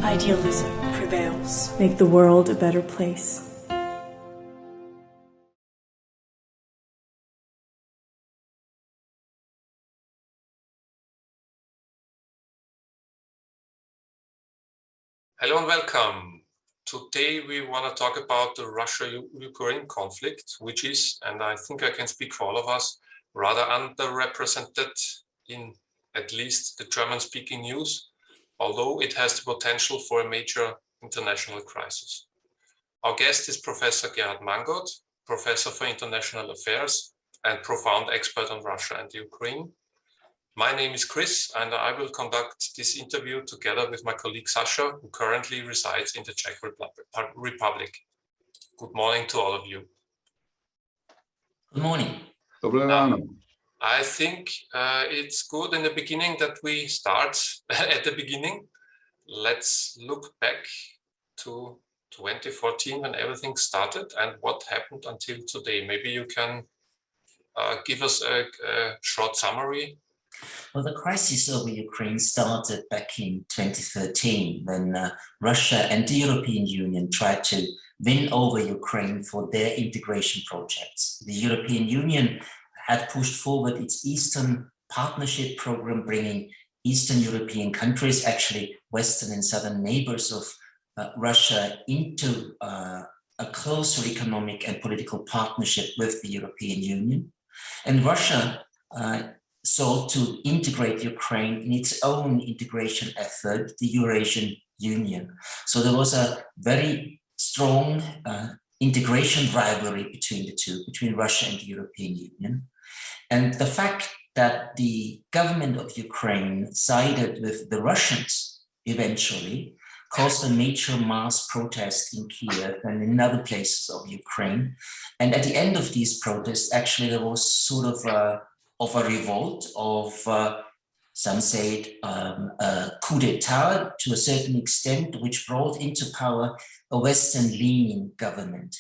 Idealism prevails. Make the world a better place. Hello and welcome. Today we want to talk about the Russia-Ukraine conflict, which is, and I think I can speak for all of us, rather underrepresented in at least the German-speaking news, although it has the potential for a major international crisis. Our guest is Professor Gerhard Mangott, Professor for International Affairs and profound expert on Russia and Ukraine. My name is Chris, and I will conduct this interview together with my colleague Sasha, who currently resides in the Czech Republic. Good morning to all of you. Good morning. I think it's good in the beginning that we start at the beginning. Let's look back to 2014 when everything started and what happened until today. Maybe you can give us a short summary. Well, the crisis over Ukraine started back in 2013 when Russia and the European Union tried to win over Ukraine for their integration projects. The European Union had pushed forward its Eastern Partnership program, bringing Eastern European countries, actually Western and Southern neighbors of Russia, into a closer economic and political partnership with the European Union. And Russia sought to integrate Ukraine in its own integration effort, the Eurasian Union. So there was a very strong integration rivalry between the two, between Russia and the European Union. And the fact that the government of Ukraine sided with the Russians eventually caused a major mass protest in Kiev and in other places of Ukraine. And at the end of these protests, actually, there was sort of a revolt, of some say it, a coup d'etat to a certain extent, which brought into power a Western-leaning government.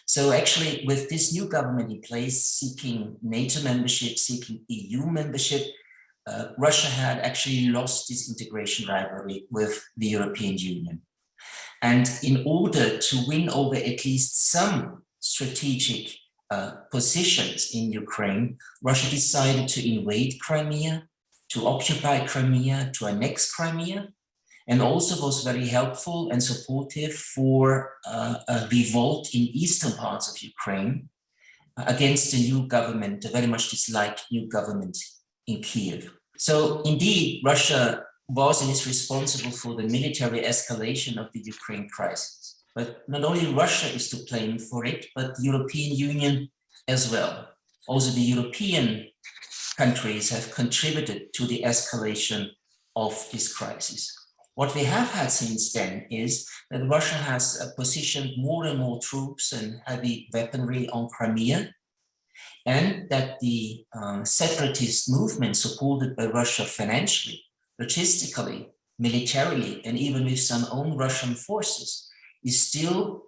So actually, with this new government in place, seeking NATO membership, seeking EU membership, Russia had actually lost this integration rivalry with the European Union. And in order to win over at least some strategic positions in Ukraine, Russia decided to invade Crimea, to occupy Crimea, to annex Crimea, and also was very helpful and supportive for a revolt in eastern parts of Ukraine against the new government, a very much disliked new government in Kiev. So indeed, Russia was and is responsible for the military escalation of the Ukraine crisis. But not only Russia is to blame for it, but the European Union as well. Also, the European countries have contributed to the escalation of this crisis. What we have had since then is that Russia has positioned more and more troops and heavy weaponry on Crimea, and that the separatist movement supported by Russia financially, logistically, militarily, and even with some own Russian forces, is still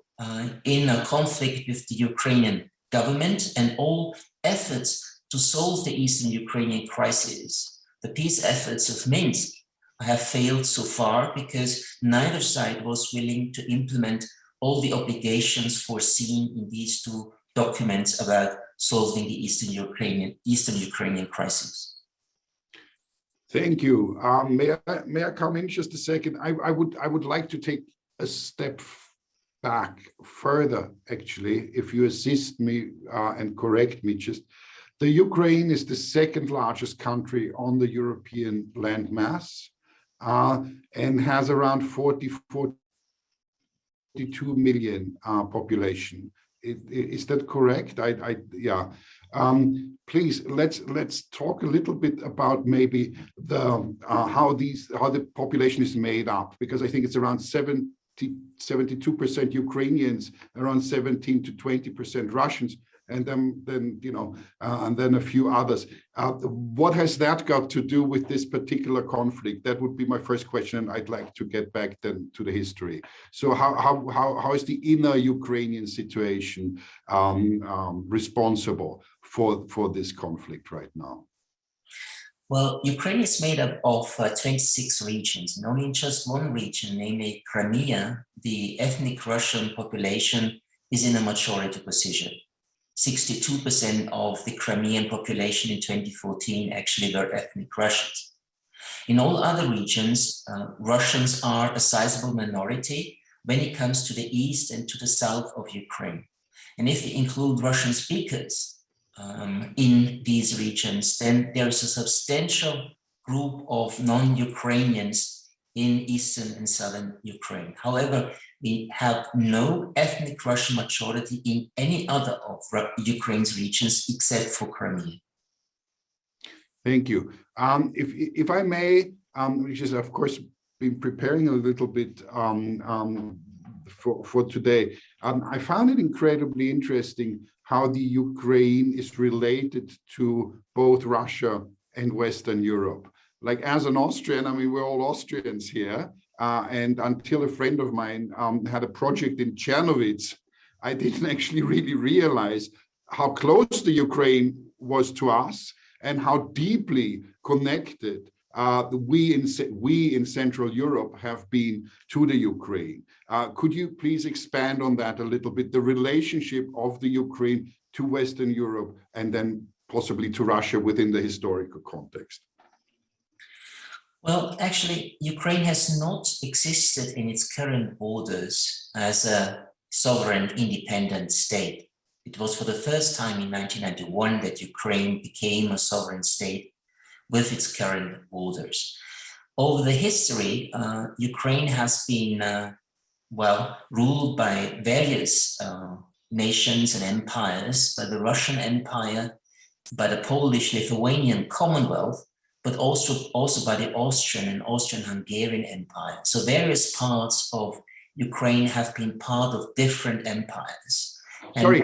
in a conflict with the Ukrainian government, and all efforts to solve the Eastern Ukrainian crisis, the peace efforts of Minsk, have failed so far because neither side was willing to implement all the obligations foreseen in these two documents about solving the Eastern Ukrainian crisis. Thank you. May I come in just a second? I would like to take a step back further, actually, if you assist me and correct me. Just the Ukraine is the second largest country on the European landmass and has around 42 million population. Is that correct? Yeah. Please let's talk a little bit about maybe the how the population is made up, because I think it's around 72% Ukrainians, around 17 to 20% Russians, and then you know, and then a few others. What has that got to do with this particular conflict? That would be my first question. I'd like to get back then to the history. So how is the inner Ukrainian situation responsible for this conflict right now? Well, Ukraine is made up of 26 regions, and only in just one region, namely Crimea, the ethnic Russian population is in a majority position. 62% of the Crimean population in 2014 actually were ethnic Russians. In all other regions, Russians are a sizable minority when it comes to the east and to the south of Ukraine. And if we include Russian speakers in these regions, then there is a substantial group of non-Ukrainians in eastern and southern Ukraine. However, we have no ethnic Russian majority in any other of Ukraine's regions except for Crimea. Thank you. If I may, which is of course been preparing a little bit for today, I found it incredibly interesting how the Ukraine is related to both Russia and Western Europe. Like as an Austrian, I mean, we're all Austrians here. And until a friend of mine had a project in Chernovitz, I didn't actually really realize how close the Ukraine was to us and how deeply connected we in Central Europe have been to the Ukraine. Could you please expand on that a little bit, the relationship of the Ukraine to Western Europe and then possibly to Russia within the historical context? Well, actually, Ukraine has not existed in its current borders as a sovereign independent state. It was for the first time in 1991 that Ukraine became a sovereign state with its current borders. Over the history, Ukraine has been, ruled by various nations and empires, by the Russian Empire, by the Polish-Lithuanian Commonwealth, but also by the Austrian and Austrian-Hungarian Empire. So various parts of Ukraine have been part of different empires. Sorry,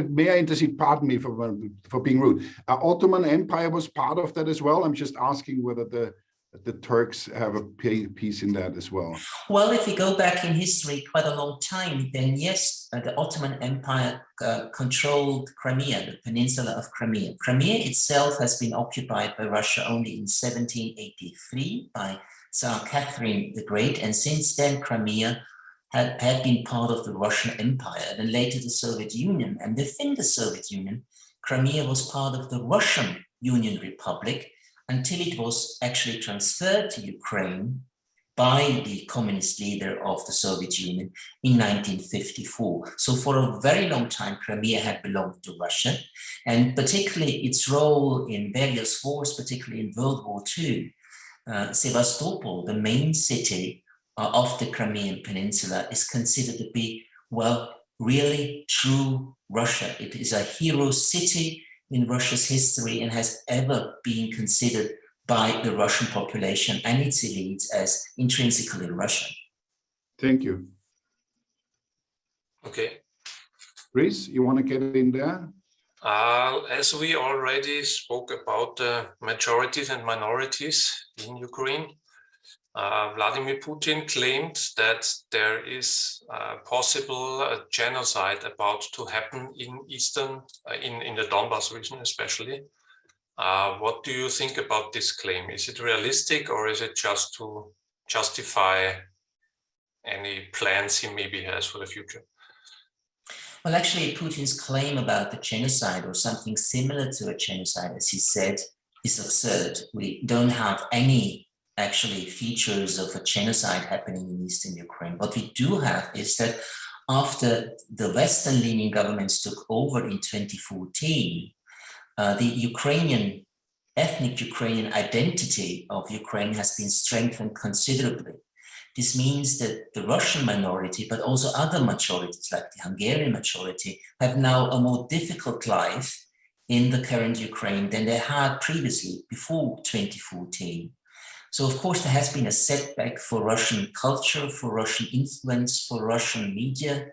may I intercede? Pardon me for being rude. Ottoman Empire was part of that as well. I'm just asking whether the Turks have a piece in that as well. Well, if we go back in history quite a long time, then yes, the Ottoman Empire controlled Crimea, the peninsula of Crimea. Crimea itself has been occupied by Russia only in 1783 by Tsar Catherine the Great, and since then Crimea had been part of the Russian Empire, then later the Soviet Union. And within the Soviet Union, Crimea was part of the Russian Union Republic until it was actually transferred to Ukraine by the communist leader of the Soviet Union in 1954. So for a very long time, Crimea had belonged to Russia, and particularly its role in various wars, particularly in World War II. Sevastopol, the main city of the Crimean Peninsula, is considered to be, well, really true Russia. It is a hero city in Russia's history and has ever been considered by the Russian population and its elites as intrinsically Russian. Thank you. Okay. Chris, you want to get in there? As we already spoke about majorities and minorities in Ukraine, Vladimir Putin claimed that there is possible a genocide about to happen in in the Donbas region especially. What do you think about this claim? Is it realistic, or is it just to justify any plans he maybe has for the future? Well, actually, Putin's claim about the genocide or something similar to a genocide, as he said, is absurd. We don't have any actually features of a genocide happening in eastern Ukraine. What we do have is that after the Western-leaning governments took over in 2014, the ethnic Ukrainian identity of Ukraine has been strengthened considerably. This means that the Russian minority, but also other majorities like the Hungarian majority, have now a more difficult life in the current Ukraine than they had previously before 2014. So of course there has been a setback for Russian culture, for Russian influence, for Russian media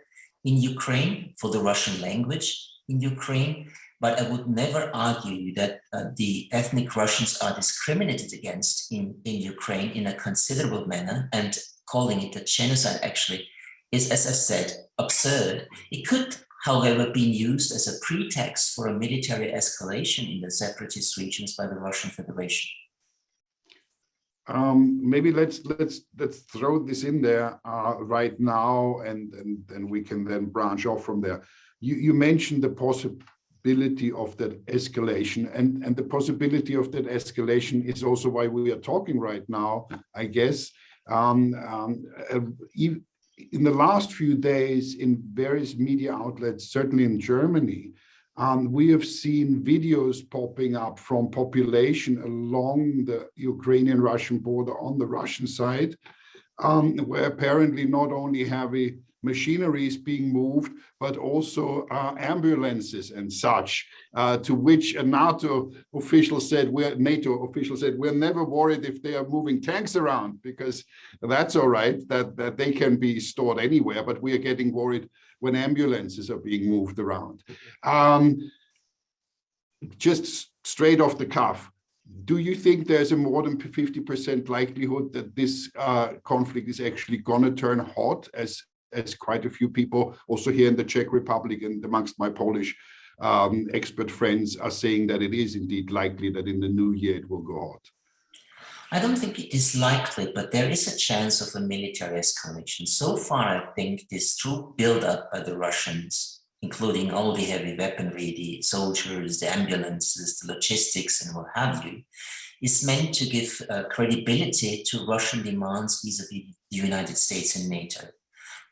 in Ukraine, for the Russian language in Ukraine. But I would never argue that the ethnic Russians are discriminated against in Ukraine in a considerable manner, and calling it a genocide actually is, as I said, absurd. It could however, been used as a pretext for a military escalation in the separatist regions by the Russian Federation? Maybe let's throw this in there right now, and we can then branch off from there. You mentioned the possibility of that escalation, and the possibility of that escalation is also why we are talking right now, I guess. In the last few days, in various media outlets, certainly in Germany, we have seen videos popping up from population along the Ukrainian-Russian border on the Russian side, where apparently not only heavy machinery is being moved, but also ambulances and such, to which a NATO official said, we're never worried if they are moving tanks around, because that's all right, that they can be stored anywhere, but we are getting worried when ambulances are being moved around. Just straight off the cuff, do you think there's a more than 50% likelihood that this conflict is actually going to turn hot, as quite a few people also here in the Czech Republic and amongst my Polish expert friends are saying that it is indeed likely that in the new year it will go hot? I don't think it is likely, but there is a chance of a military escalation. So far, I think this troop build-up by the Russians, including all the heavy weaponry, the soldiers, the ambulances, the logistics, and what have you, is meant to give credibility to Russian demands vis-a-vis the United States and NATO.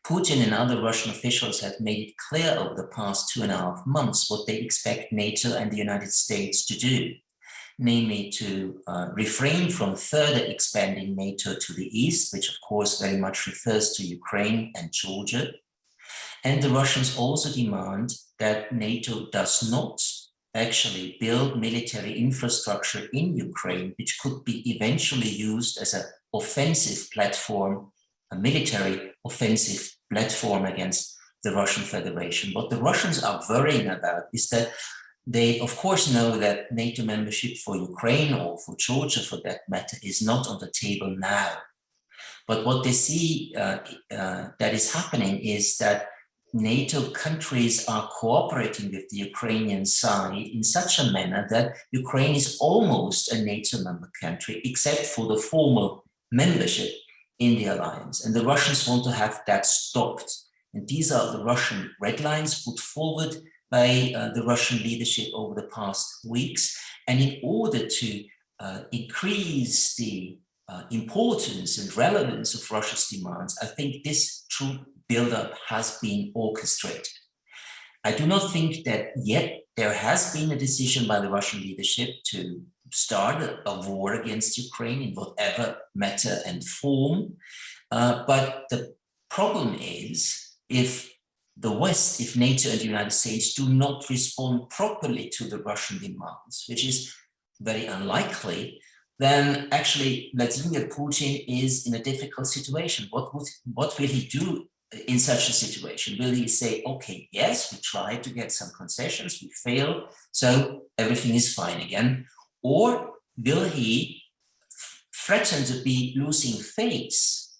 Putin and other Russian officials have made it clear over the past 2.5 months what they expect NATO and the United States to do, namely to refrain from further expanding NATO to the east, which of course very much refers to Ukraine and Georgia. And the Russians also demand that NATO does not actually build military infrastructure in Ukraine, which could be eventually used as an offensive platform, a military offensive platform against the Russian Federation. What the Russians are worrying about is that they, of course, know that NATO membership for Ukraine, or for Georgia for that matter, is not on the table now. But what they see that is happening is that NATO countries are cooperating with the Ukrainian side in such a manner that Ukraine is almost a NATO member country, except for the formal membership in the alliance. And the Russians want to have that stopped. And these are the Russian red lines put forward by the Russian leadership over the past weeks. And in order to increase the importance and relevance of Russia's demands, I think this troop buildup has been orchestrated. I do not think that yet there has been a decision by the Russian leadership to start a war against Ukraine in whatever matter and form. But the problem is, if the West, if NATO and the United States do not respond properly to the Russian demands, which is very unlikely, then actually Vladimir Putin is in a difficult situation. What will he do in such a situation? Will he say, okay, yes, we tried to get some concessions, we failed, so everything is fine again? Or will he threaten to be losing face,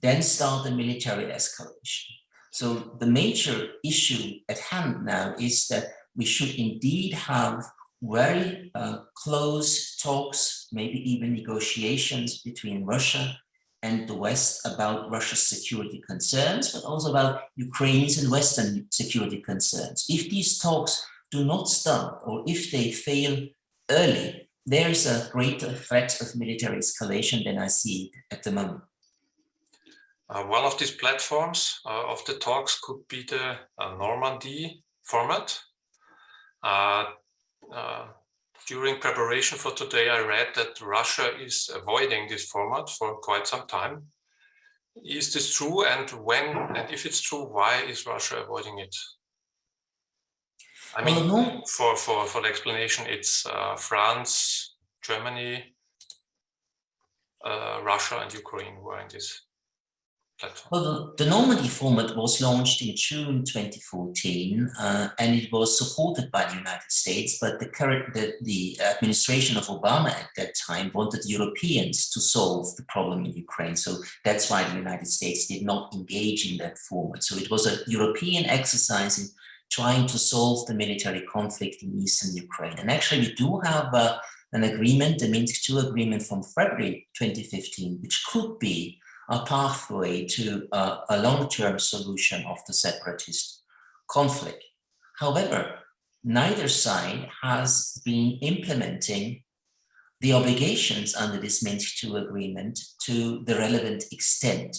then start a military escalation? So the major issue at hand now is that we should indeed have very close talks, maybe even negotiations between Russia and the West about Russia's security concerns, but also about Ukraine's and Western security concerns. If these talks do not start, or if they fail early, there is a greater threat of military escalation than I see at the moment. One of these platforms of the talks could be the Normandy format. During preparation for today, I read that Russia is avoiding this format for quite some time. Is this true? And when, and if it's true, why is Russia avoiding it? I mean, for the explanation, it's France, Germany, Russia, and Ukraine who are in this platform. Well, the Normandy format was launched in June 2014, and it was supported by the United States, but the administration of Obama at that time wanted Europeans to solve the problem in Ukraine. So that's why the United States did not engage in that format. So it was a European exercise in trying to solve the military conflict in eastern Ukraine. And actually, we do have an agreement, the Minsk II agreement from February 2015, which could be a pathway to a long-term solution of the separatist conflict. However, neither side has been implementing the obligations under this Minsk II agreement to the relevant extent.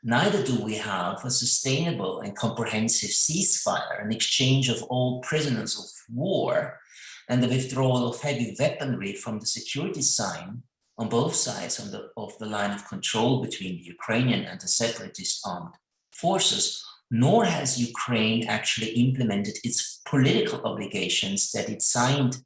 Neither do we have a sustainable and comprehensive ceasefire, an exchange of all prisoners of war, and the withdrawal of heavy weaponry from the security sign on both sides of the line of control between the Ukrainian and the separatist armed forces, nor has Ukraine actually implemented its political obligations that it signed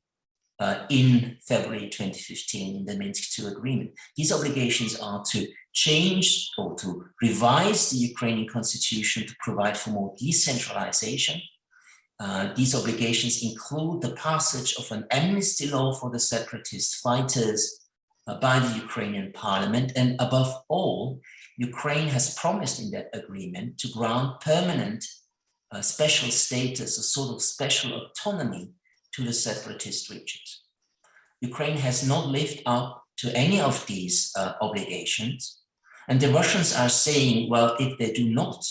in February 2015 in the Minsk II agreement. These obligations are to change or to revise the Ukrainian constitution to provide for more decentralization. These obligations include the passage of an amnesty law for the separatist fighters by the Ukrainian parliament. And above all, Ukraine has promised in that agreement to grant permanent special status, a sort of special autonomy to the separatist regions. Ukraine has not lived up to any of these obligations. And the Russians are saying, well, if they do not,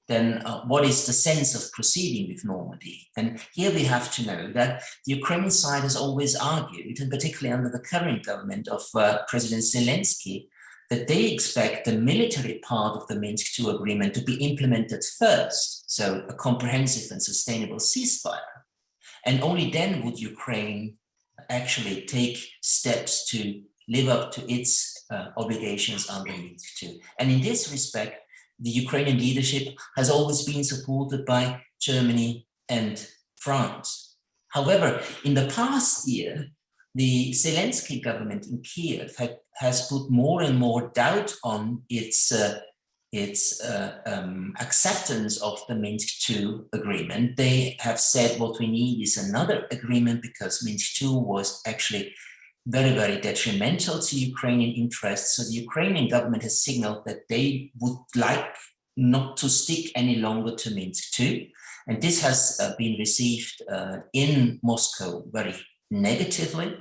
then what is the sense of proceeding with Normandy? And here we have to know that the Ukrainian side has always argued, and particularly under the current government of President Zelensky, that they expect the military part of the Minsk II agreement to be implemented first, so a comprehensive and sustainable ceasefire. And only then would Ukraine actually take steps to live up to its obligations under Minsk II. And in this respect, the Ukrainian leadership has always been supported by Germany and France. However, in the past year, the Zelensky government in Kiev has put more and more doubt on its acceptance of the Minsk II agreement. They have said what we need is another agreement because Minsk II was actually very, very detrimental to Ukrainian interests. So the Ukrainian government has signaled that they would like not to stick any longer to Minsk II. And this has been received in Moscow very negatively.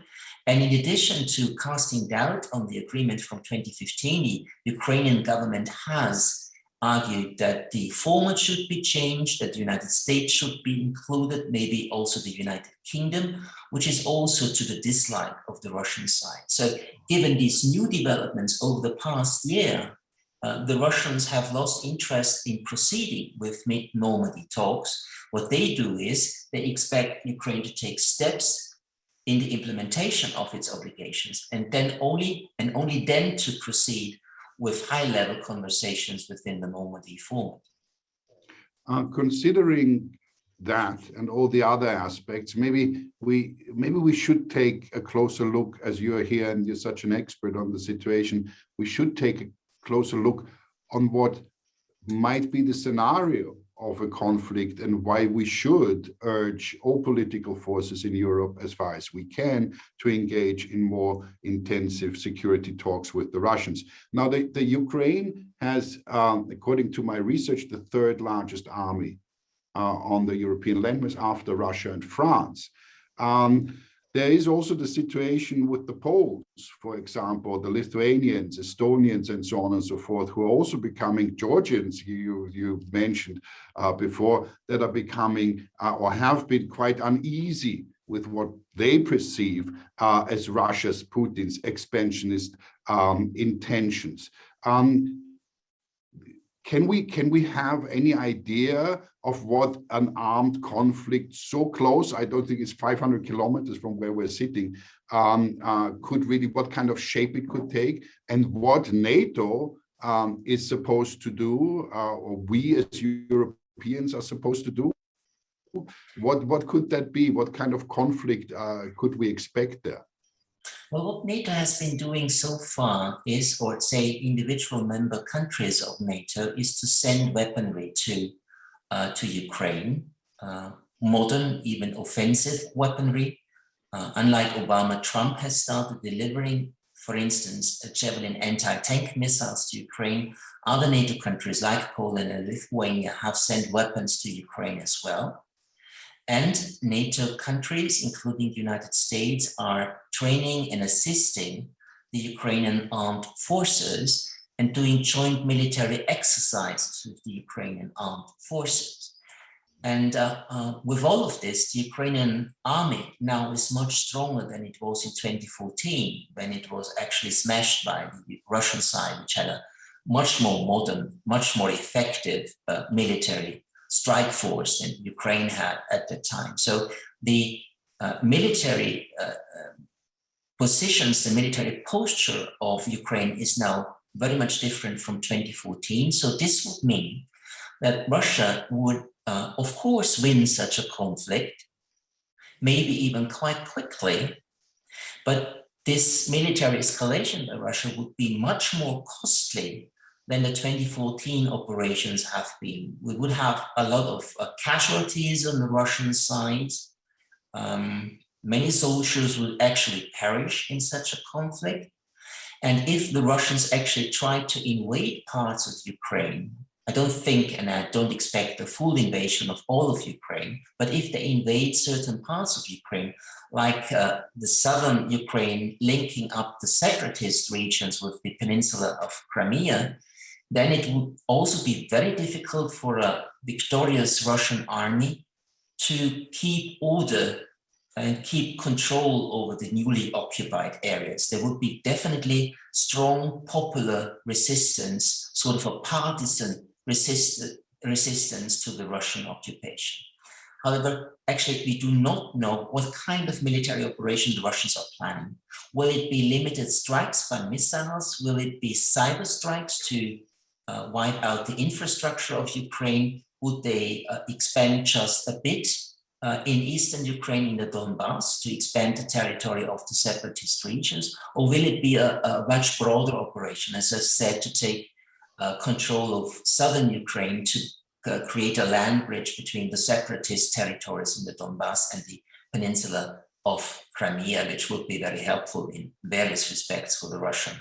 And in addition to casting doubt on the agreement from 2015, the Ukrainian government has argued that the format should be changed, that the United States should be included, maybe also the United Kingdom, which is also to the dislike of the Russian side. So given these new developments over the past year, the Russians have lost interest in proceeding with Normandy talks. What they do is they expect Ukraine to take steps in the implementation of its obligations, and then only then to proceed with high-level conversations within the Normandy format. Considering that and all the other aspects, maybe we should take a closer look, as you are here and you're such an expert on the situation, we should take a closer look on what might be the scenario of a conflict and why we should urge all political forces in Europe as far as we can to engage in more intensive security talks with the Russians. Now, the Ukraine has, according to my research, the third largest army on the European landmass after Russia and France. There is also the situation with the Poles, for example, the Lithuanians, Estonians, and so on and so forth, who are also becoming Georgians, you mentioned before, that are becoming or have been quite uneasy with what they perceive as Russia's, Putin's expansionist intentions. Can we have any idea of what an armed conflict so close, I don't think it's 500 kilometers from where we're sitting, could really, what kind of shape it could take, and what NATO is supposed to do, or we as Europeans are supposed to do? What could that be? What kind of conflict could we expect there? Well, what NATO has been doing so far is, or say individual member countries of NATO, is to send weaponry to Ukraine, modern, even offensive weaponry. Unlike Obama, Trump has started delivering, for instance, Javelin anti-tank missiles to Ukraine. Other NATO countries like Poland and Lithuania have sent weapons to Ukraine as well. and NATO countries, including the United States, are training and assisting the Ukrainian armed forces and doing joint military exercises with the Ukrainian armed forces. And with all of this, the Ukrainian army now is much stronger than it was in 2014, when it was actually smashed by the Russian side, which had a much more modern, much more effective military strike force than Ukraine had at the time. So the military positions, the military posture of Ukraine is now very much different from 2014. So this would mean that Russia would, of course, win such a conflict, maybe even quite quickly, but this military escalation by Russia would be much more costly than the 2014 operations have been. We would have a lot of casualties on the Russian side. Many soldiers would actually perish in such a conflict. And if the Russians actually tried to invade parts of Ukraine, I don't think, and I don't expect a full invasion of all of Ukraine, but if they invade certain parts of Ukraine, like the southern Ukraine linking up the separatist regions with the peninsula of Crimea, then it would also be very difficult for a victorious Russian army to keep order and keep control over the newly occupied areas. There would be definitely strong popular resistance, sort of a partisan resistance to the Russian occupation. However, actually, we do not know what kind of military operation the Russians are planning. Will it be limited strikes by missiles? Will it be cyber strikes to wipe out the infrastructure of Ukraine? Would they expand just a bit in eastern Ukraine, in the Donbass, to expand the territory of the separatist regions? Or will it be a much broader operation, as I said, to take control of southern Ukraine, to create a land bridge between the separatist territories in the Donbass and the peninsula of Crimea, which would be very helpful in various respects for the Russian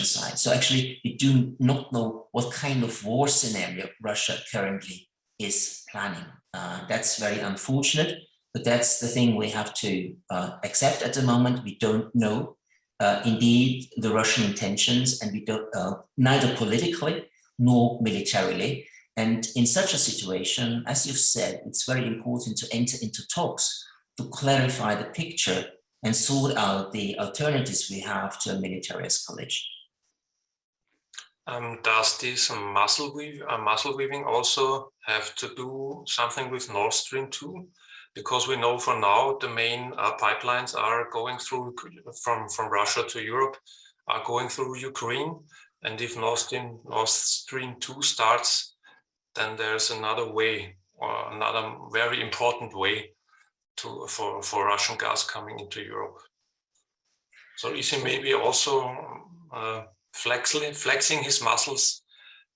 side. So actually, we do not know what kind of war scenario Russia currently is planning. That's very unfortunate, but that's the thing we have to accept at the moment. We don't know indeed the Russian intentions, and we don't neither politically nor militarily. And in such a situation, as you've said, it's very important to enter into talks to clarify the picture and sort out the alternatives we have to a military escalation. Does this muscle weaving also have to do something with Nord Stream 2? Because we know for now the main pipelines are going through from Russia to Europe, are going through Ukraine. And if Nord Stream 2 starts, then there's another way, or another very important way for Russian gas coming into Europe. So is he maybe also flexing his muscles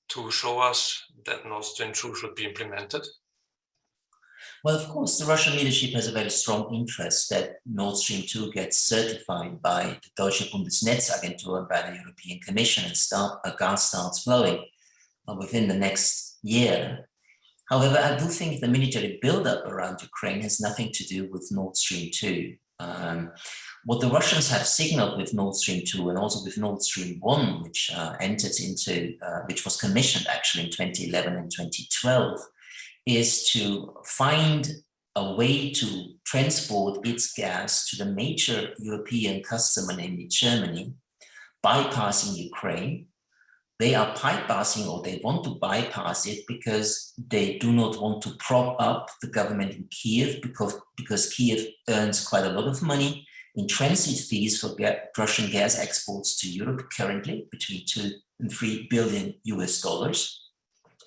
to show us that Nord Stream 2 should be implemented? Well, of course, the Russian leadership has a very strong interest that Nord Stream 2 gets certified by the Deutsche Bundesnetzagentur and by the European Commission, and gas starts flowing within the next year. However, I do think the military buildup around Ukraine has nothing to do with Nord Stream 2. What the Russians have signaled with Nord Stream 2 and also with Nord Stream 1, which which was commissioned actually in 2011 and 2012, is to find a way to transport its gas to the major European customer, namely Germany, bypassing Ukraine. They are bypassing, or they want to bypass it, because they do not want to prop up the government in Kiev, because Kiev earns quite a lot of money in transit fees for Russian gas exports to Europe currently, between $2 and $3 billion US.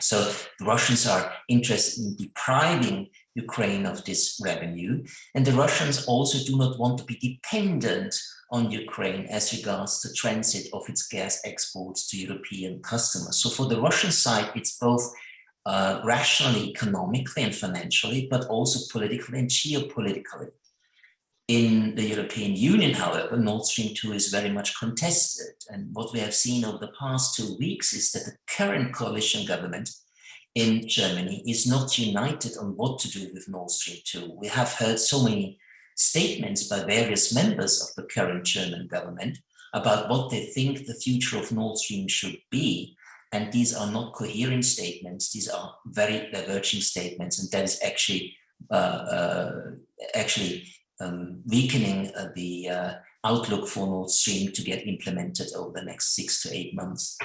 So the Russians are interested in depriving Ukraine of this revenue. And the Russians also do not want to be dependent on Ukraine as regards the transit of its gas exports to European customers. So for the Russian side, it's both rationally, economically and financially, but also politically and geopolitically. In the European Union, however, Nord Stream 2 is very much contested. And what we have seen over the past 2 weeks is that the current coalition government in Germany is not united on what to do with Nord Stream 2. We have heard so many statements by various members of the current German government about what they think the future of Nord Stream should be. And these are not coherent statements. These are very diverging statements. And that is actually weakening the outlook for Nord Stream to get implemented over the next 6 to 8 months.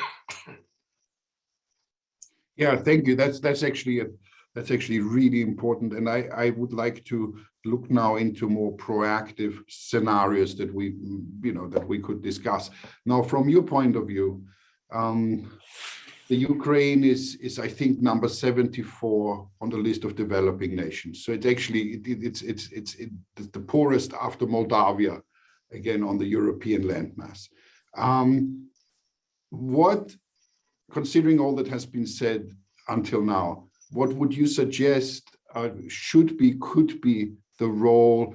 Yeah, thank you. That's actually really important. And I would like to look now into more proactive scenarios that we could discuss. Now, from your point of view, the Ukraine is I think number 74 on the list of developing nations. So it's actually it's the poorest after Moldavia, again on the European landmass. What, considering all that has been said until now, what would you suggest could be the role?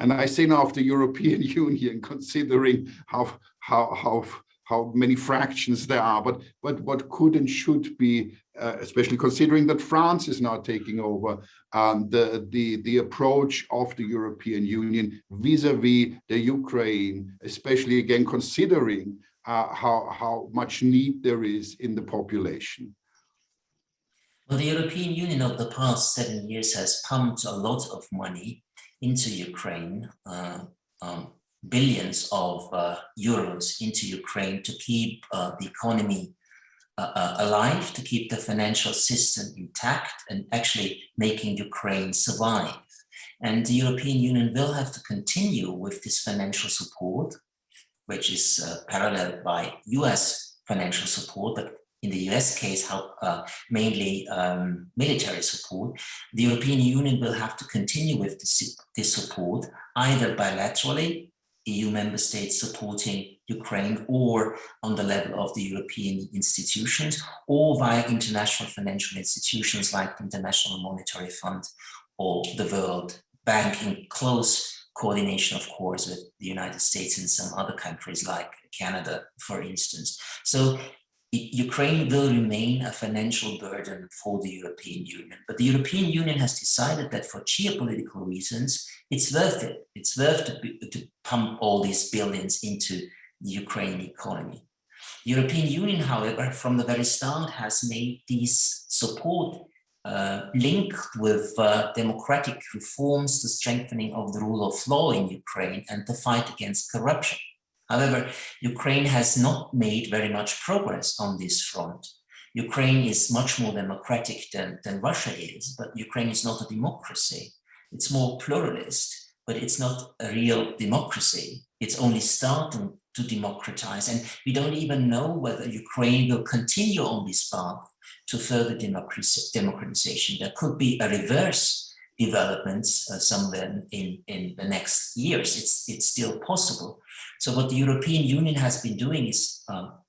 And I say now of the European Union, considering how many fractions there are, but what could and should be, especially considering that France is now taking over, the approach of the European Union vis-a-vis the Ukraine, especially again considering how much need there is in the population. Well, the European Union of the past 7 years has pumped a lot of money into Ukraine, billions of euros into Ukraine to keep the economy alive, to keep the financial system intact, and actually making Ukraine survive. And the European Union will have to continue with this financial support, which is paralleled by US financial support, but in the US case, mainly military support. The European Union will have to continue with this support, either bilaterally, EU member states supporting Ukraine, or on the level of the European institutions, or via international financial institutions like the International Monetary Fund or the World Bank, in close coordination, of course, with the United States and some other countries like Canada, for instance. So Ukraine will remain a financial burden for the European Union, but the European Union has decided that for geopolitical reasons, it's worth it. It's worth to pump all these billions into the Ukrainian economy. The European Union, however, from the very start has made these support linked with democratic reforms, the strengthening of the rule of law in Ukraine, and the fight against corruption. However, Ukraine has not made very much progress on this front. Ukraine is much more democratic than Russia is, but Ukraine is not a democracy. It's more pluralist, but it's not a real democracy. It's only starting to democratize, and we don't even know whether Ukraine will continue on this path to further democratization. There could be a reverse developments somewhere in the next years. It's still possible. So what the European Union has been doing is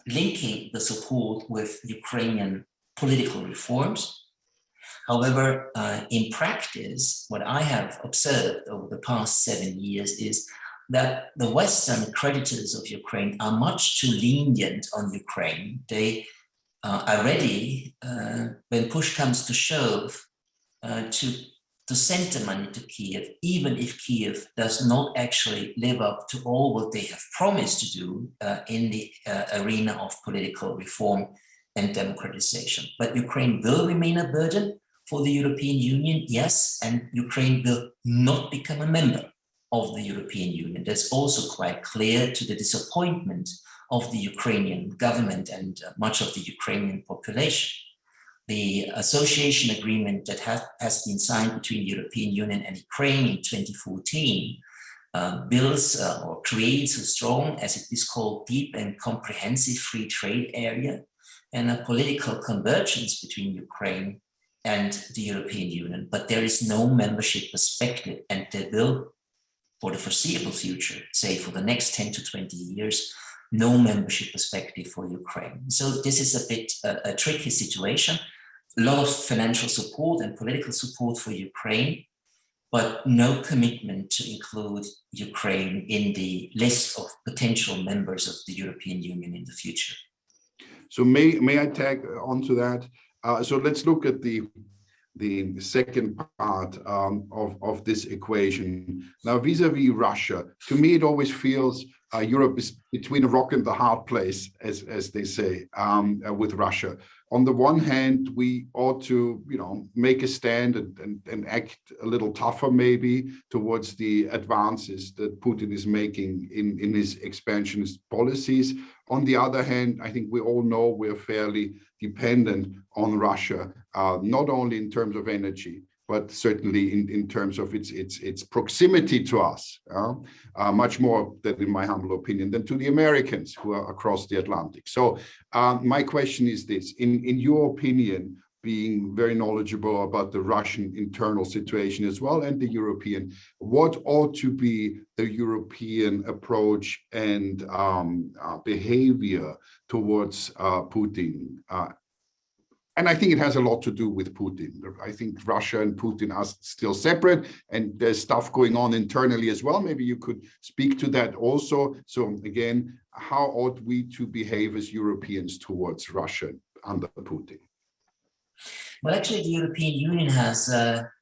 linking the support with Ukrainian political reforms. However, in practice, what I have observed over the past 7 years is that the Western creditors of Ukraine are much too lenient on Ukraine. They are ready, when push comes to shove, to send the money to Kiev, even if Kiev does not actually live up to all what they have promised to do in the arena of political reform and democratization. But Ukraine will remain a burden for the European Union, yes, and Ukraine will not become a member of the European Union. That's also quite clear, to the disappointment of the Ukrainian government and much of the Ukrainian population. The association agreement that has been signed between the European Union and Ukraine in 2014 builds or creates a strong, as it is called, deep and comprehensive free trade area, and a political convergence between Ukraine and the European Union. But there is no membership perspective, and there will, for the foreseeable future, say for the next 10 to 20 years, no membership perspective for Ukraine. So this is a bit a tricky situation. A lot of financial support and political support for Ukraine, but no commitment to include Ukraine in the list of potential members of the European Union in the future. So may I tag onto that? So let's look at the second part of this equation. Now, vis-a-vis Russia, to me, it always feels Europe is between a rock and the hard place, as they say, with Russia. On the one hand, we ought to, make a stand and act a little tougher, maybe, towards the advances that Putin is making in his expansionist policies. On the other hand, I think we all know we're fairly dependent on Russia, not only in terms of energy, but certainly in terms of its proximity to us, much more than, in my humble opinion, than to the Americans who are across the Atlantic. So my question is this: in your opinion, being very knowledgeable about the Russian internal situation as well and the European, what ought to be the European approach and behavior towards Putin? And I think it has a lot to do with Putin. I think Russia and Putin are still separate, and there's stuff going on internally as well. Maybe you could speak to that also. So again, how ought we to behave as Europeans towards Russia under Putin? Well, actually, the European Union has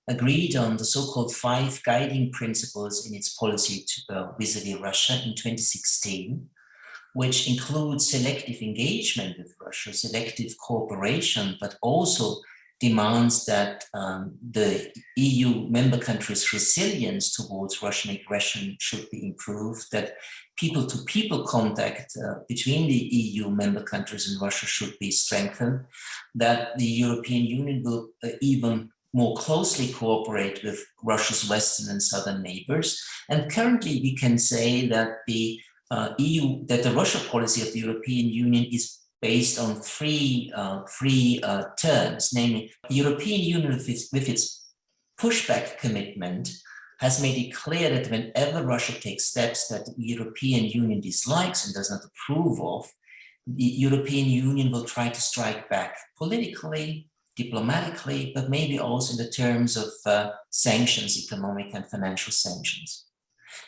agreed on the so-called 5 guiding principles in its policy vis-a-vis Russia in 2016, which includes selective engagement with Russia, selective cooperation, but also demands that the EU member countries' resilience towards Russian aggression should be improved, that people-to-people contact between the EU member countries and Russia should be strengthened, that the European Union will even more closely cooperate with Russia's western and southern neighbors. And currently we can say that the the Russia policy of the European Union is based on three terms, namely the European Union with its pushback commitment has made it clear that whenever Russia takes steps that the European Union dislikes and does not approve of, the European Union will try to strike back politically, diplomatically, but maybe also in the terms of sanctions, economic and financial sanctions.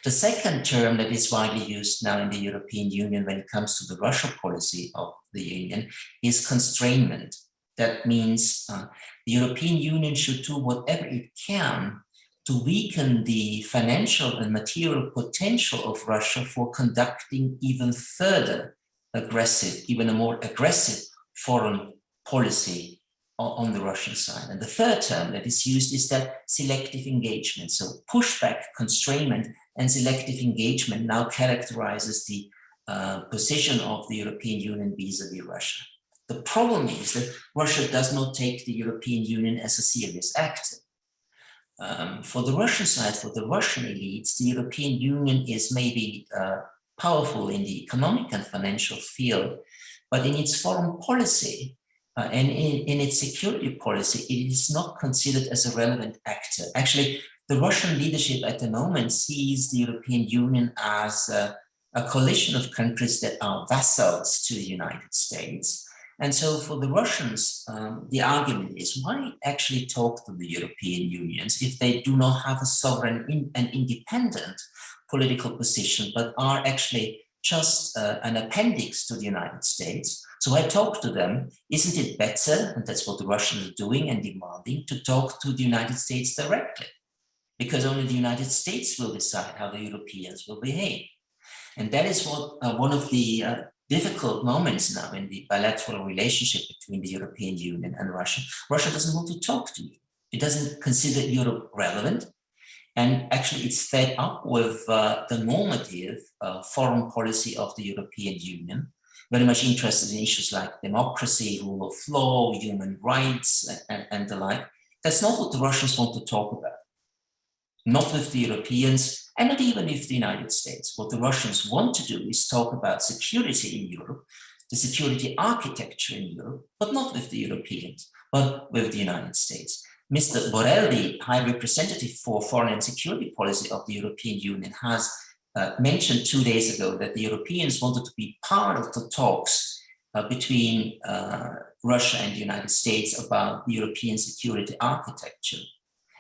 The second term that is widely used now in the European Union when it comes to the Russia policy of the Union is constrainment. That means the European Union should do whatever it can to weaken the financial and material potential of Russia for conducting even further aggressive, even a more aggressive foreign policy on the Russian side. And the third term that is used is that selective engagement. So pushback, constrainment, and selective engagement now characterizes the position of the European Union vis-a-vis Russia. The problem is that Russia does not take the European Union as a serious actor. For the Russian side, for the Russian elites, the European Union is maybe powerful in the economic and financial field, but in its foreign policy and in its security policy, it is not considered as a relevant actor. Actually, the Russian leadership at the moment sees the European Union as a coalition of countries that are vassals to the United States. And so for the Russians, the argument is, why actually talk to the European Unions if they do not have a sovereign and independent political position, but are actually just an appendix to the United States? So I talk to them, isn't it better, and that's what the Russians are doing and demanding, to talk to the United States directly? Because only the United States will decide how the Europeans will behave. And that is what one of the difficult moments now in the bilateral relationship between the European Union and Russia. Russia doesn't want to talk to you. It doesn't consider Europe relevant. And actually it's fed up with the normative foreign policy of the European Union, very much interested in issues like democracy, rule of law, human rights, and the like. That's not what the Russians want to talk about. Not with the Europeans, and not even with the United States. What the Russians want to do is talk about security in Europe, the security architecture in Europe, but not with the Europeans, but with the United States. Mr. Borrell, the High Representative for Foreign and Security Policy of the European Union, has mentioned 2 days ago that the Europeans wanted to be part of the talks between Russia and the United States about the European security architecture.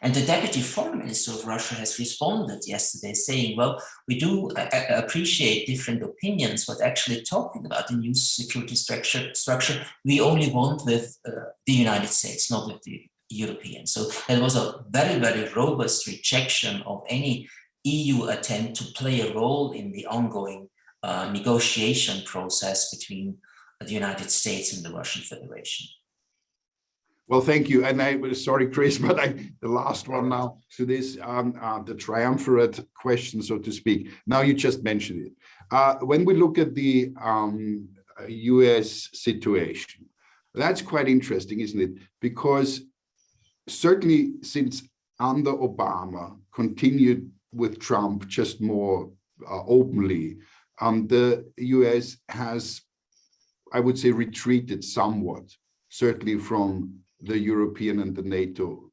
And the Deputy Foreign Minister of Russia has responded yesterday saying, well, we do appreciate different opinions, but actually talking about the new security structure, we only want with the United States, not with the Europeans. So there was a very, very robust rejection of any EU attempt to play a role in the ongoing negotiation process between the United States and the Russian Federation. Well, thank you. And I was sorry, Chris, but the last one now to this, the triumvirate question, so to speak. Now you just mentioned it. When we look at the US situation, that's quite interesting, isn't it? Because certainly since under Obama continued with Trump just more openly, the US has, I would say, retreated somewhat, certainly from the European and the NATO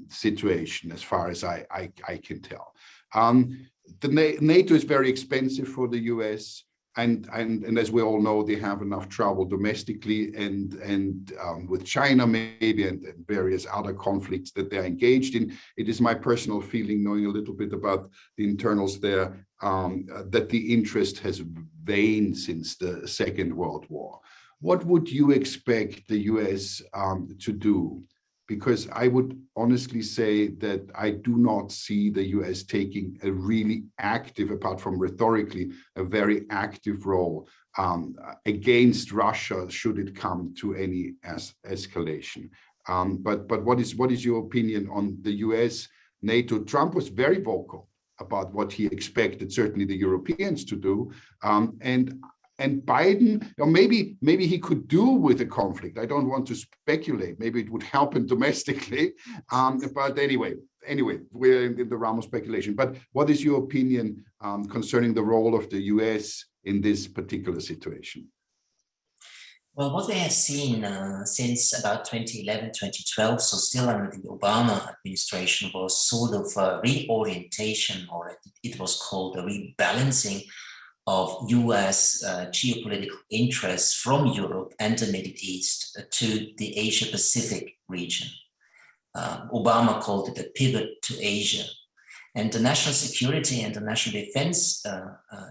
situation, as far as I can tell. The NATO is very expensive for the US, and as we all know, they have enough trouble domestically and with China maybe and various other conflicts that they're engaged in. It is my personal feeling, knowing a little bit about the internals there, that the interest has waned since the Second World War. What would you expect the US to do? Because I would honestly say that I do not see the US taking a really active, apart from rhetorically, a very active role against Russia should it come to any escalation. But what is your opinion on the US, NATO? Trump was very vocal about what he expected, certainly the Europeans to do, and Biden, or maybe he could do with the conflict. I don't want to speculate. Maybe it would help him domestically. But anyway, we're in the realm of speculation. But what is your opinion concerning the role of the US in this particular situation? Well, what we have seen since about 2011, 2012, so still under the Obama administration, was sort of a reorientation, or it was called a rebalancing of US geopolitical interests from Europe and the Middle East to the Asia-Pacific region. Obama called it a pivot to Asia. And the national security and the national defense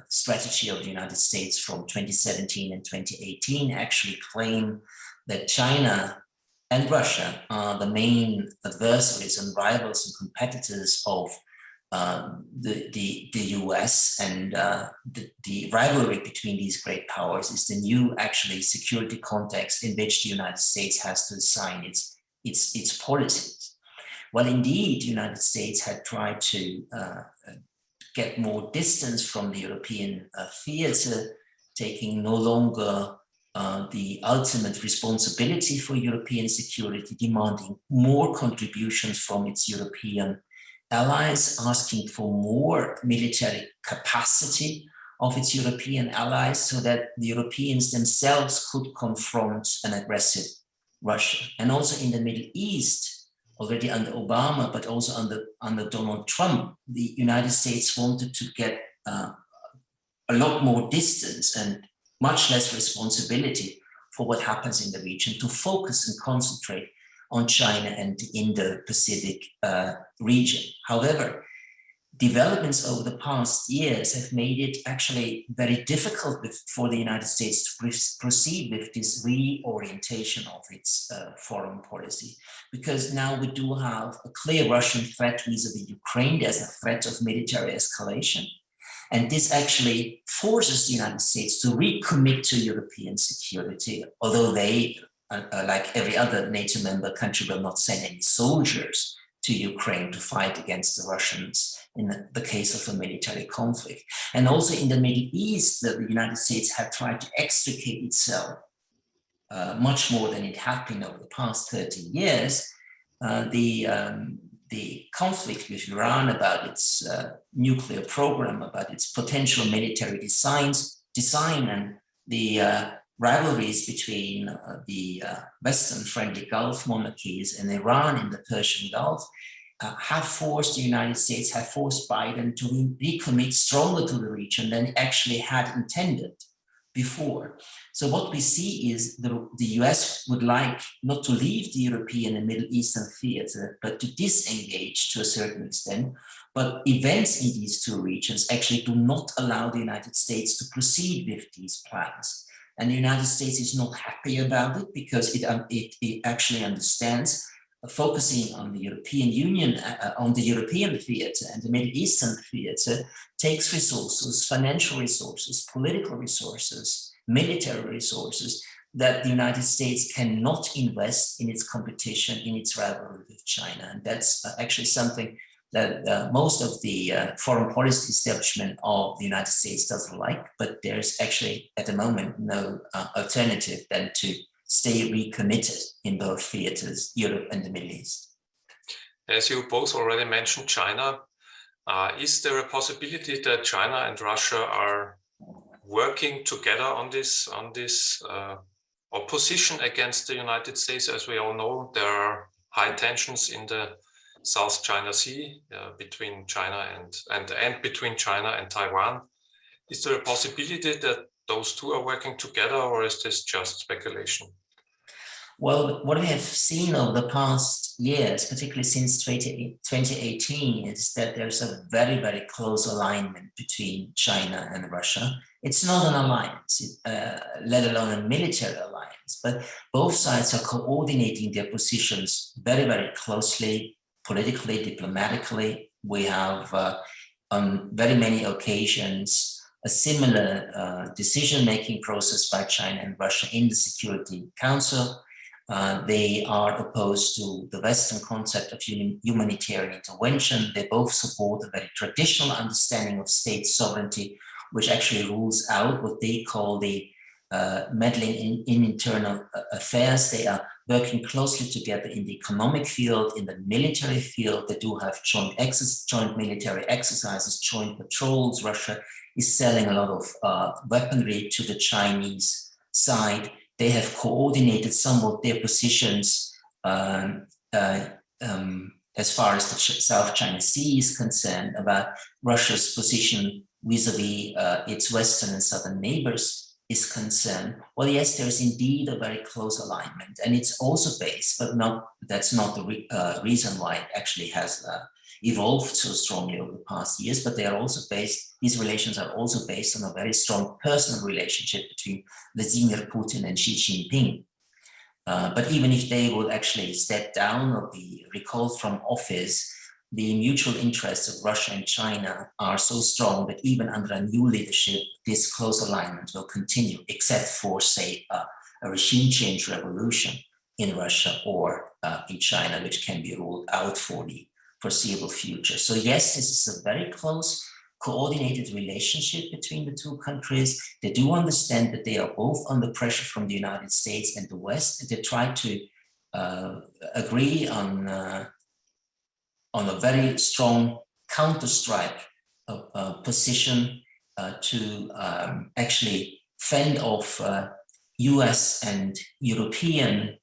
strategy of the United States from 2017 and 2018 actually claim that China and Russia are the main adversaries and rivals and competitors of the US, and the rivalry between these great powers is the new actually security context in which the United States has to assign its policies. Well, indeed, the United States had tried to get more distance from the European theater, taking no longer the ultimate responsibility for European security, demanding more contributions from its European allies, asking for more military capacity of its European allies so that the Europeans themselves could confront an aggressive Russia. And also in the Middle East, already under Obama, but also under Donald Trump, the United States wanted to get a lot more distance and much less responsibility for what happens in the region, to focus and concentrate on China and the Indo-Pacific region. However, developments over the past years have made it actually very difficult for the United States to proceed with this reorientation of its foreign policy, because now we do have a clear Russian threat vis-a-vis Ukraine. There's a threat of military escalation. And this actually forces the United States to recommit to European security, although they, like every other NATO member country, will not send any soldiers to Ukraine to fight against the Russians in the case of a military conflict. And also in the Middle East, the United States had tried to extricate itself much more than it had been over the past 30 years. The conflict with Iran about its nuclear program, about its potential military design, and the rivalries between the Western-friendly Gulf monarchies and Iran in the Persian Gulf have forced the United States, have forced Biden to recommit stronger to the region than it actually had intended before. So what we see is the US would like not to leave the European and Middle Eastern theater, but to disengage to a certain extent. But events in these two regions actually do not allow the United States to proceed with these plans. And the United States is not happy about it because it actually understands focusing on the European Union, on the European theater and the Middle Eastern theater takes resources, financial resources, political resources, military resources that the United States cannot invest in its competition, in its rivalry with China. And that's actually something that most of the foreign policy establishment of the United States doesn't like, but there's actually at the moment no alternative than to stay recommitted in both theaters, Europe and the Middle East. As you both already mentioned China, is there a possibility that China and Russia are working together on this opposition against the United States? As we all know, there are high tensions in the South China Sea between China and between China and Taiwan. Is there a possibility that those two are working together, or is this just speculation? Well, what we have seen over the past years, particularly since 2018, is that there's a very, very close alignment between China and Russia. It's not an alliance, let alone a military alliance, but both sides are coordinating their positions very, very closely, politically, diplomatically. We have on very many occasions a similar decision-making process by China and Russia in the Security Council. They are opposed to the Western concept of humanitarian intervention. They both support a very traditional understanding of state sovereignty, which actually rules out what they call the meddling in internal affairs. They are working closely together in the economic field, in the military field. They do have joint military exercises, joint patrols. Russia is selling a lot of weaponry to the Chinese side. They have coordinated somewhat their positions as far as the South China Sea is concerned, about Russia's position vis-a-vis its Western and Southern neighbors is concerned. Well, yes, there is indeed a very close alignment, and it's also based, but that's not the reason why it actually has evolved so strongly over the past years, but they are also based, these relations are also based on a very strong personal relationship between Vladimir Putin and Xi Jinping. But even if they would actually step down or be recalled from office, the mutual interests of Russia and China are so strong that even under a new leadership, this close alignment will continue, except for, say, a regime change revolution in Russia or in China, which can be ruled out for the foreseeable future. So yes, this is a very close, coordinated relationship between the two countries. They do understand that they are both under pressure from the United States and the West, and they try to agree on a very strong counter-strike position to actually fend off US and European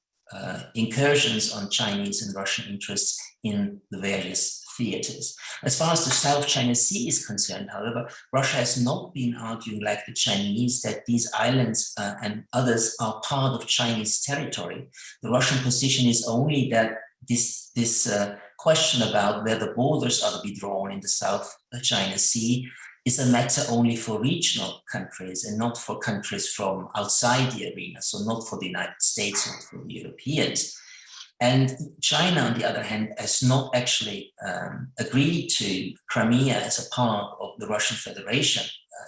incursions on Chinese and Russian interests in the various theaters. As far as the South China Sea is concerned, however, Russia has not been arguing like the Chinese that these islands and others are part of Chinese territory. The Russian position is only that this question about where the borders are to be drawn in the South China Sea is a matter only for regional countries and not for countries from outside the arena, so not for the United States or for the Europeans. And China, on the other hand, has not actually agreed to Crimea as a part of the Russian Federation.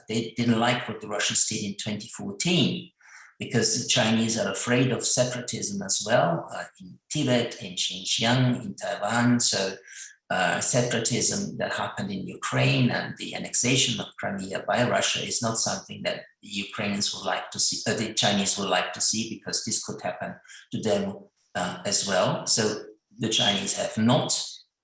They didn't like what the Russians did in 2014, because the Chinese are afraid of separatism as well, in Tibet, in Xinjiang, in Taiwan. So separatism that happened in Ukraine and the annexation of Crimea by Russia is not something that the Ukrainians would like to see, the Chinese would like to see, because this could happen to them as well. So the Chinese have not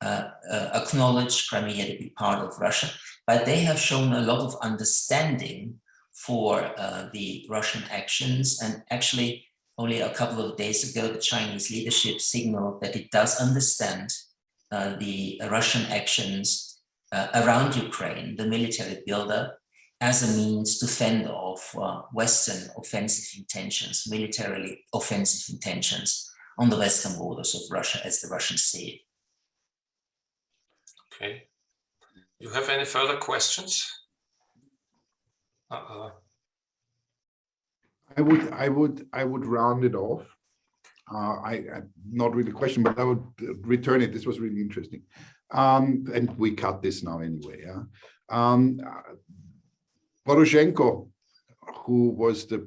acknowledged Crimea to be part of Russia, but they have shown a lot of understanding for the Russian actions. And actually, only a couple of days ago, the Chinese leadership signaled that it does understand the Russian actions around Ukraine, the military buildup, as a means to fend off Western offensive intentions, militarily offensive intentions on the western borders of Russia, as the Russians see it. Okay. You have any further questions? I would round it off. I not really a question, but I would return it. This was really interesting. And we cut this now anyway. Yeah. Poroshenko, who was the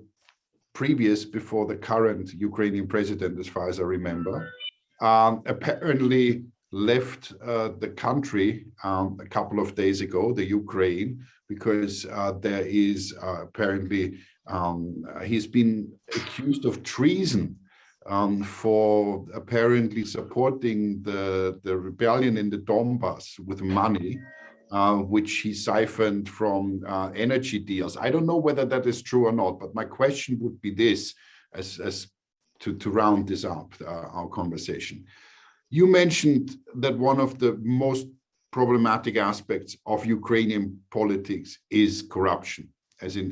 previous before the current Ukrainian president, as far as I remember, apparently left the country a couple of days ago, the Ukraine, because there is apparently he's been accused of treason for apparently supporting the rebellion in the Donbass with money, which he siphoned from energy deals. I don't know whether that is true or not, but my question would be this, as to round this up, our conversation. You mentioned that one of the most problematic aspects of Ukrainian politics is corruption, as in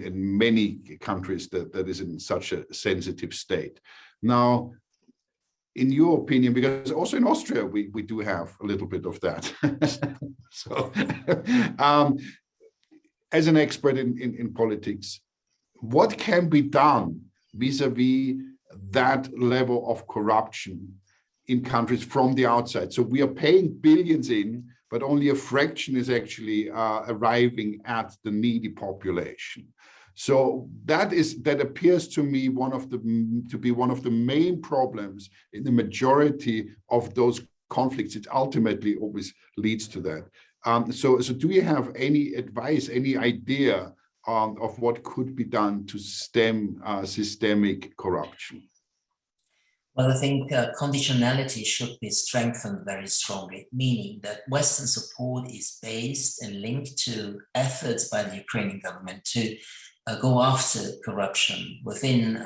many countries that is in such a sensitive state. Now, in your opinion, because also in Austria, we do have a little bit of that. So, as an expert in politics, what can be done vis-a-vis that level of corruption in countries from the outside? So we are paying billions in, but only a fraction is actually arriving at the needy population. So that appears to me to be one of the main problems in the majority of those conflicts. It ultimately always leads to that. So do you have any advice, any idea of what could be done to stem systemic corruption? Well, I think conditionality should be strengthened very strongly, meaning that Western support is based and linked to efforts by the Ukrainian government to go after corruption within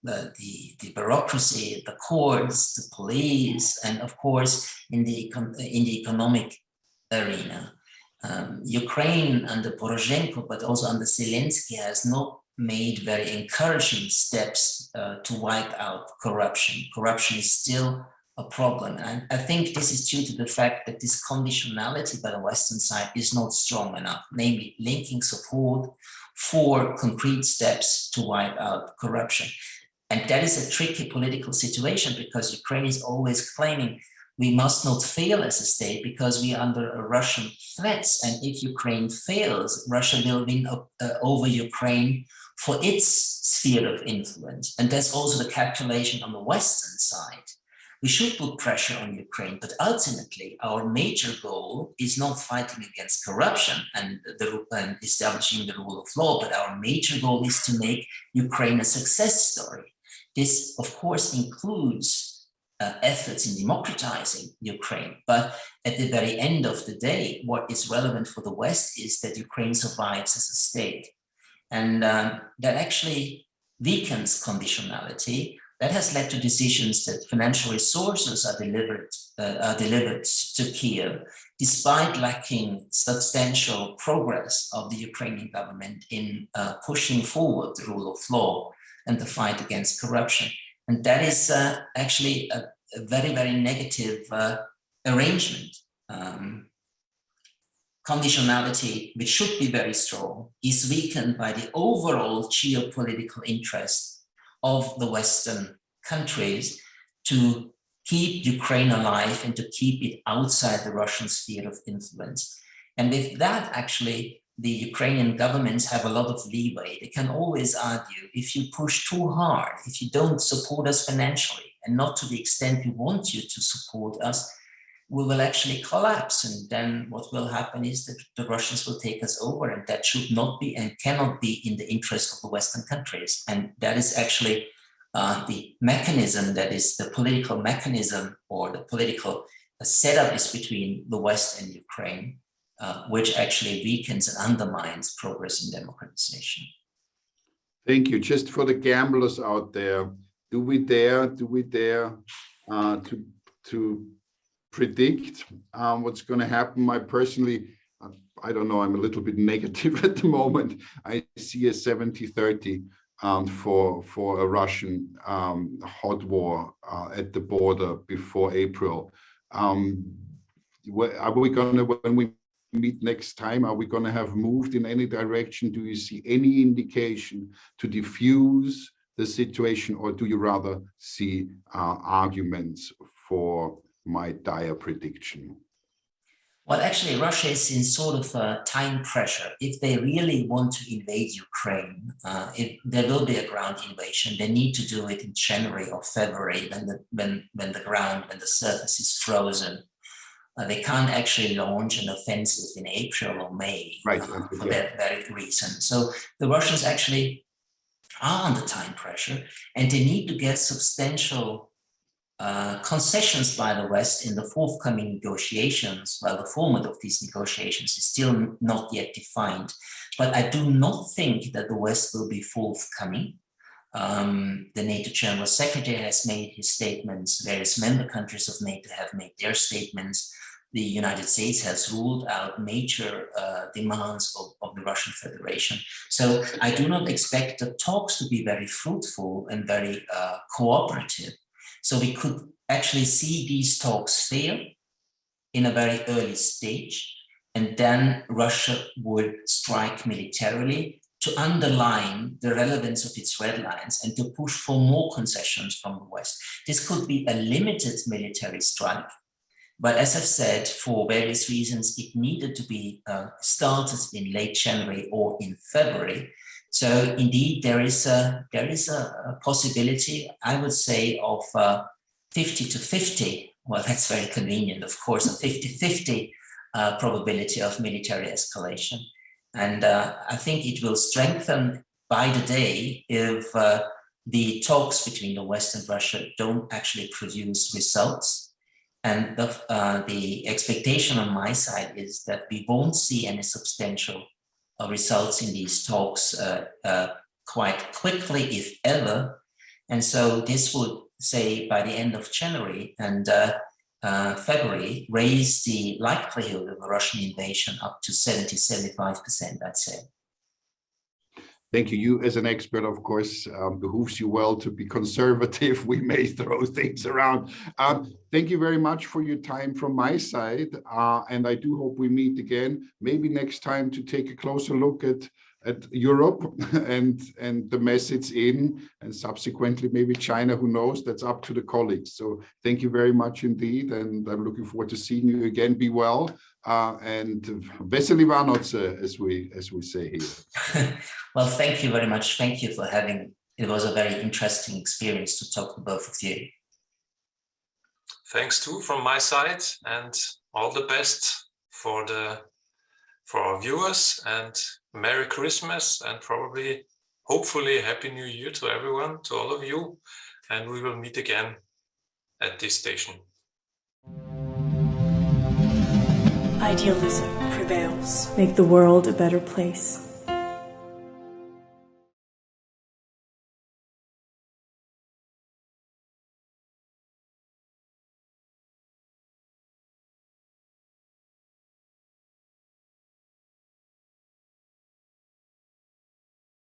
the bureaucracy, the courts, the police, and of course in the economic arena. Ukraine under Poroshenko, but also under Zelensky, has not made very encouraging steps to wipe out corruption. Corruption is still a problem. And I think this is due to the fact that this conditionality by the Western side is not strong enough, namely linking support for concrete steps to wipe out corruption. And that is a tricky political situation because Ukraine is always claiming we must not fail as a state because we are under a Russian threat. And if Ukraine fails, Russia will win over Ukraine for its sphere of influence. And that's also the calculation on the Western side. We should put pressure on Ukraine, but ultimately our major goal is not fighting against corruption and establishing the rule of law, but our major goal is to make Ukraine a success story. This, of course, includes efforts in democratizing Ukraine. But at the very end of the day, what is relevant for the West is that Ukraine survives as a state. And that actually weakens conditionality. That has led to decisions that financial resources are delivered to Kiev, despite lacking substantial progress of the Ukrainian government in pushing forward the rule of law and the fight against corruption. And that is actually a very, very negative arrangement. Conditionality, which should be very strong, is weakened by the overall geopolitical interest of the Western countries to keep Ukraine alive and to keep it outside the Russian sphere of influence. And with that, actually, the Ukrainian governments have a lot of leeway. They can always argue, if you push too hard, if you don't support us financially, and not to the extent we want you to support us, we will actually collapse. And then what will happen is that the Russians will take us over, and that should not be and cannot be in the interest of the Western countries. And that is actually the mechanism, that is the political mechanism, or the political setup is between the West and Ukraine, which actually weakens and undermines progress in democratization. Thank you. Just for the gamblers out there, do we dare to predict what's going to happen? I personally I don't know, I'm a little bit negative at the moment. I see a 70-30 for a Russian hot war at the border before April. Are we going to, when we meet next time, are we going to have moved in any direction? Do you see any indication to diffuse the situation, or do you rather see arguments for my dire prediction? Well, actually, Russia is in sort of a time pressure. If they really want to invade Ukraine, there will be a ground invasion. They need to do it in January or February when the surface is frozen. They can't actually launch an offensive in April or May, right, for that very reason. So the Russians actually are under time pressure, and they need to get substantial concessions by the West in the forthcoming negotiations. Well, the format of these negotiations is still not yet defined, but I do not think that the West will be forthcoming. The NATO General Secretary has made his statements. Various member countries of NATO have made their statements. The United States has ruled out major demands of the Russian Federation. So I do not expect the talks to be very fruitful and very cooperative. So we could actually see these talks fail in a very early stage, and then Russia would strike militarily to underline the relevance of its red lines and to push for more concessions from the West. This could be a limited military strike, but as I've said, for various reasons, it needed to be started in late January or in February. So indeed, there is a possibility, I would say, of 50-50. Well, that's very convenient, of course, a 50-50 probability of military escalation. And I think it will strengthen by the day if the talks between the West and Russia don't actually produce results. And the expectation on my side is that we won't see any substantial results in these talks quite quickly, if ever. And so this would, say, by the end of January and February, raise the likelihood of a Russian invasion up to 70-75%, I'd say. Thank you. You, as an expert, of course, behooves you well to be conservative. We may throw things around. Thank you very much for your time from my side. And I do hope we meet again, maybe next time, to take a closer look at Europe and the mess it's in, and subsequently maybe China, who knows, that's up to the colleagues. So thank you very much indeed. And I'm looking forward to seeing you again. Be well. And Veseli Vánoce, as we say here. Well, thank you very much. Thank you for having. It was a very interesting experience to talk to both of you. Thanks too from my side, and all the best for our viewers, and Merry Christmas, and probably, hopefully, Happy New Year to everyone, to all of you, and we will meet again at this station. Idealism prevails. Make the world a better place.